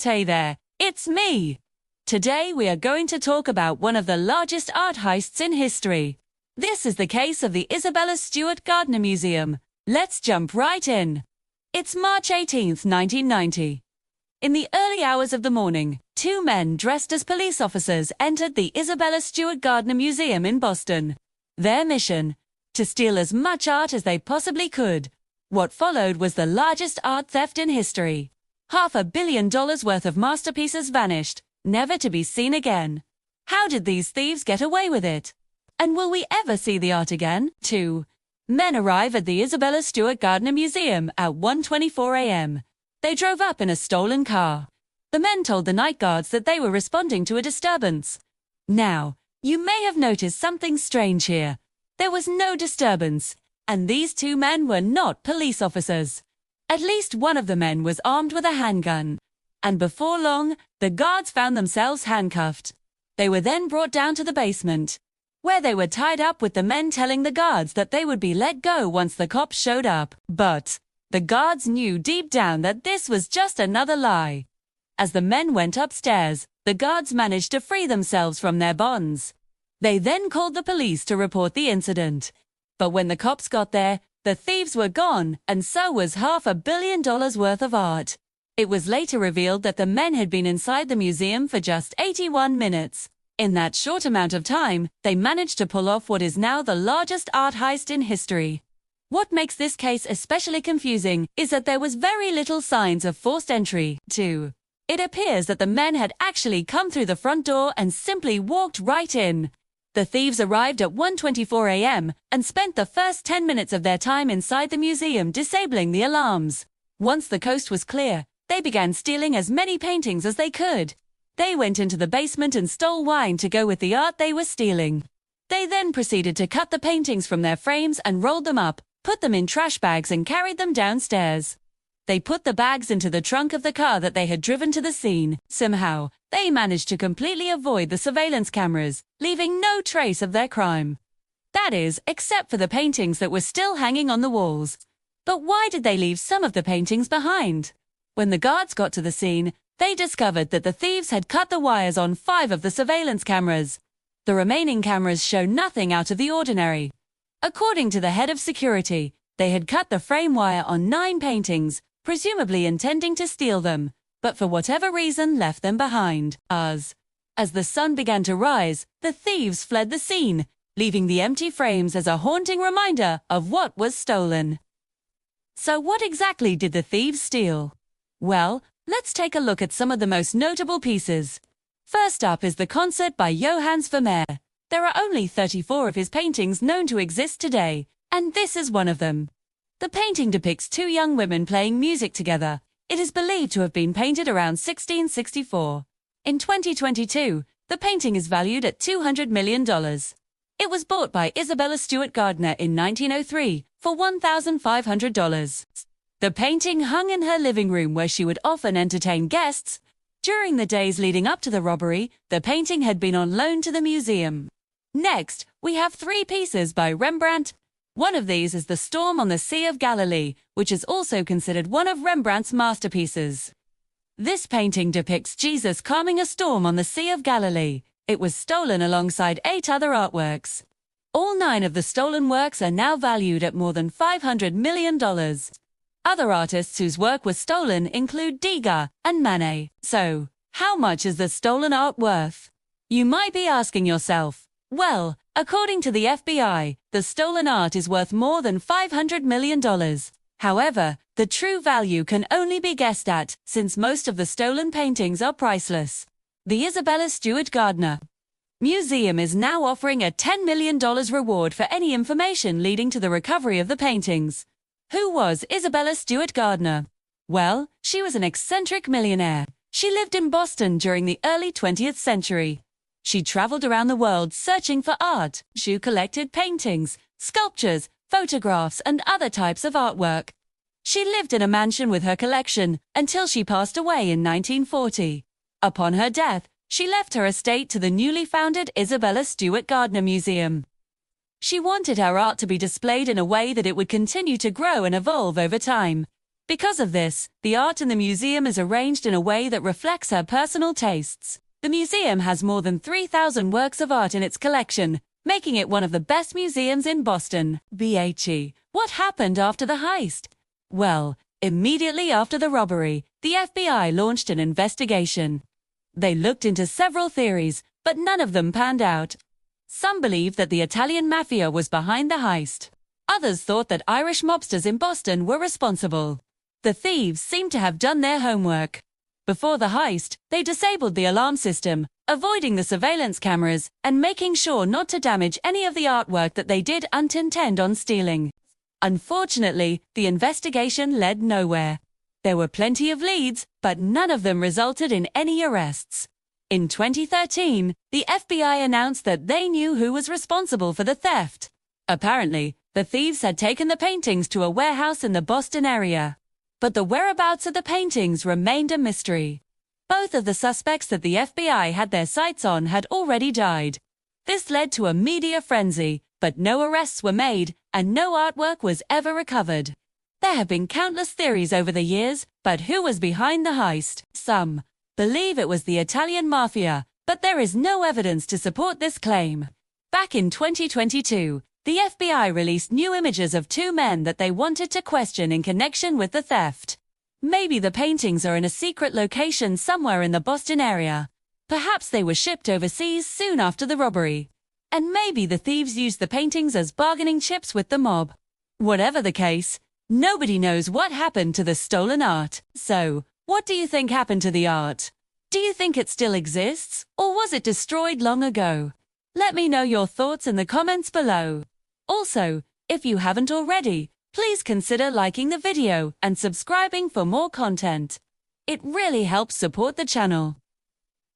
Hey there, it's me! Today we are going to talk about one of the largest art heists in history. This is the case of the Isabella Stewart Gardner Museum. Let's jump right in. It's March 18th, 1990. In the early hours of the morning, two men dressed as police officers entered the Isabella Stewart Gardner Museum in Boston. Their mission? To steal as much art as they possibly could. What followed was the largest art theft in history. $500 million worth of masterpieces vanished, never to be seen again. How did these thieves get away with it? And will we ever see the art again? 2 men arrive at the Isabella Stewart Gardner Museum at 1:24 a.m. They drove up in a stolen car. The men told the night guards that they were responding to a disturbance. Now, you may have noticed something strange here. There was no disturbance, and these two men were not police officers. At least one of the men was armed with a handgun. And before long, the guards found themselves handcuffed. They were then brought down to the basement, where they were tied up with the men telling the guards that they would be let go once the cops showed up. But the guards knew deep down that this was just another lie. As the men went upstairs, the guards managed to free themselves from their bonds. They then called the police to report the incident. But when the cops got there, the thieves were gone, and so was $500 million worth of art. It was later revealed that the men had been inside the museum for just 81 minutes. In that short amount of time, they managed to pull off what is now the largest art heist in history. What makes this case especially confusing is that there was very little signs of forced entry, too. It appears that the men had actually come through the front door and simply walked right in. The thieves arrived at 1:24 a.m. and spent the first 10 minutes of their time inside the museum disabling the alarms. Once the coast was clear, they began stealing as many paintings as they could. They went into the basement and stole wine to go with the art they were stealing. They then proceeded to cut the paintings from their frames and rolled them up, put them in trash bags and carried them downstairs. They put the bags into the trunk of the car that they had driven to the scene. Somehow, they managed to completely avoid the surveillance cameras, leaving no trace of their crime. That is, except for the paintings that were still hanging on the walls. But why did they leave some of the paintings behind? When the guards got to the scene, they discovered that the thieves had cut the wires on 5 of the surveillance cameras. The remaining cameras show nothing out of the ordinary. According to the head of security, they had cut the frame wire on 9 paintings, presumably intending to steal them, but for whatever reason left them behind. As the sun began to rise, the thieves fled the scene, leaving the empty frames as a haunting reminder of what was stolen. So what exactly did the thieves steal? Well, let's take a look at some of the most notable pieces. First up is the concert by Johannes Vermeer. There are only 34 of his paintings known to exist today, and this is one of them. The painting depicts 2 young women playing music together. It is believed to have been painted around 1664. In 2022, the painting is valued at $200 million. It was bought by Isabella Stewart Gardner in 1903 for $1,500. The painting hung in her living room where she would often entertain guests. During the days leading up to the robbery, the painting had been on loan to the museum. Next, we have 3 pieces by Rembrandt. One of these is The Storm on the Sea of Galilee, which is also considered one of Rembrandt's masterpieces. This painting depicts Jesus calming a storm on the Sea of Galilee. It was stolen alongside 8 other artworks. All 9 of the stolen works are now valued at more than $500 million. Other artists whose work was stolen include Degas and Manet. So, how much is the stolen art worth? You might be asking yourself. Well, according to the FBI, the stolen art is worth more than $500 million. However, the true value can only be guessed at, since most of the stolen paintings are priceless. The Isabella Stewart Gardner Museum is now offering a $10 million reward for any information leading to the recovery of the paintings. Who was Isabella Stewart Gardner? Well, she was an eccentric millionaire. She lived in Boston during the early 20th century. She traveled around the world searching for art. She collected paintings, sculptures, photographs, and other types of artwork. She lived in a mansion with her collection until she passed away in 1940. Upon her death, she left her estate to the newly founded Isabella Stewart Gardner Museum. She wanted her art to be displayed in a way that it would continue to grow and evolve over time. Because of this, the art in the museum is arranged in a way that reflects her personal tastes. The museum has more than 3,000 works of art in its collection, making it one of the best museums in Boston. What happened after the heist? Well, immediately after the robbery, the FBI launched an investigation. They looked into several theories, but none of them panned out. Some believed that the Italian mafia was behind the heist. Others thought that Irish mobsters in Boston were responsible. The thieves seemed to have done their homework. Before the heist, they disabled the alarm system, avoiding the surveillance cameras and making sure not to damage any of the artwork that they did intend on stealing. Unfortunately, the investigation led nowhere. There were plenty of leads, but none of them resulted in any arrests. In 2013, the FBI announced that they knew who was responsible for the theft. Apparently, the thieves had taken the paintings to a warehouse in the Boston area. But the whereabouts of the paintings remained a mystery. Both of the suspects that the FBI had their sights on had already died. This led to a media frenzy, but no arrests were made and no artwork was ever recovered. There have been countless theories over the years, but who was behind the heist? Some believe it was the Italian mafia, but there is no evidence to support this claim. Back in 2022, the FBI released new images of two men that they wanted to question in connection with the theft. Maybe the paintings are in a secret location somewhere in the Boston area. Perhaps they were shipped overseas soon after the robbery. And maybe the thieves used the paintings as bargaining chips with the mob. Whatever the case, nobody knows what happened to the stolen art. So, what do you think happened to the art? Do you think it still exists, or was it destroyed long ago? Let me know your thoughts in the comments below. Also, if you haven't already, please consider liking the video and subscribing for more content. It really helps support the channel.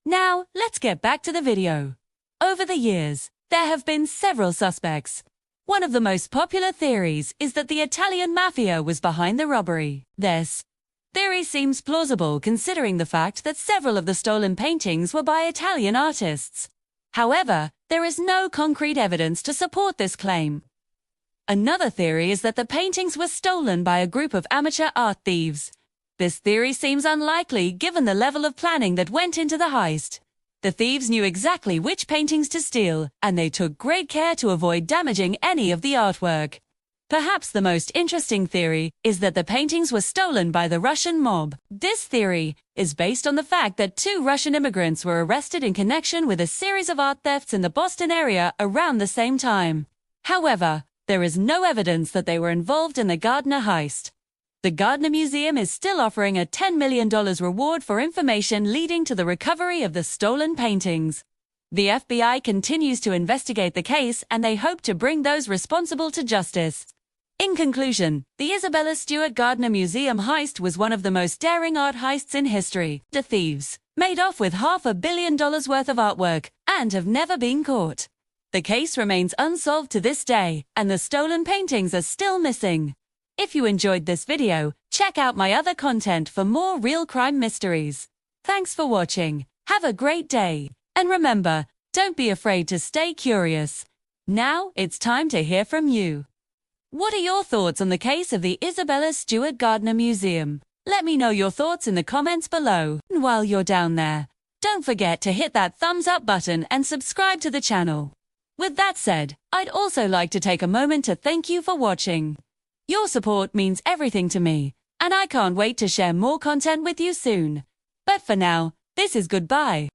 Now, let's get back to the video. Over the years, there have been several suspects. One of the most popular theories is that the Italian mafia was behind the robbery. This theory seems plausible considering the fact that several of the stolen paintings were by Italian artists. However, there is no concrete evidence to support this claim. Another theory is that the paintings were stolen by a group of amateur art thieves. This theory seems unlikely given the level of planning that went into the heist. The thieves knew exactly which paintings to steal, and they took great care to avoid damaging any of the artwork. Perhaps the most interesting theory is that the paintings were stolen by the Russian mob. This theory is based on the fact that two Russian immigrants were arrested in connection with a series of art thefts in the Boston area around the same time. However, there is no evidence that they were involved in the Gardner Heist. The Gardner Museum is still offering a $10 million reward for information leading to the recovery of the stolen paintings. The FBI continues to investigate the case and they hope to bring those responsible to justice. In conclusion, the Isabella Stewart Gardner Museum heist was one of the most daring art heists in history. The thieves made off with $500 million worth of artwork and have never been caught. The case remains unsolved to this day, and the stolen paintings are still missing. If you enjoyed this video, check out my other content for more real crime mysteries. Thanks for watching. Have a great day. And remember, don't be afraid to stay curious. Now, it's time to hear from you. What are your thoughts on the case of the Isabella Stewart Gardner Museum? Let me know your thoughts in the comments below. And while you're down there, don't forget to hit that thumbs up button and subscribe to the channel. With that said, I'd also like to take a moment to thank you for watching. Your support means everything to me, and I can't wait to share more content with you soon. But for now, this is goodbye.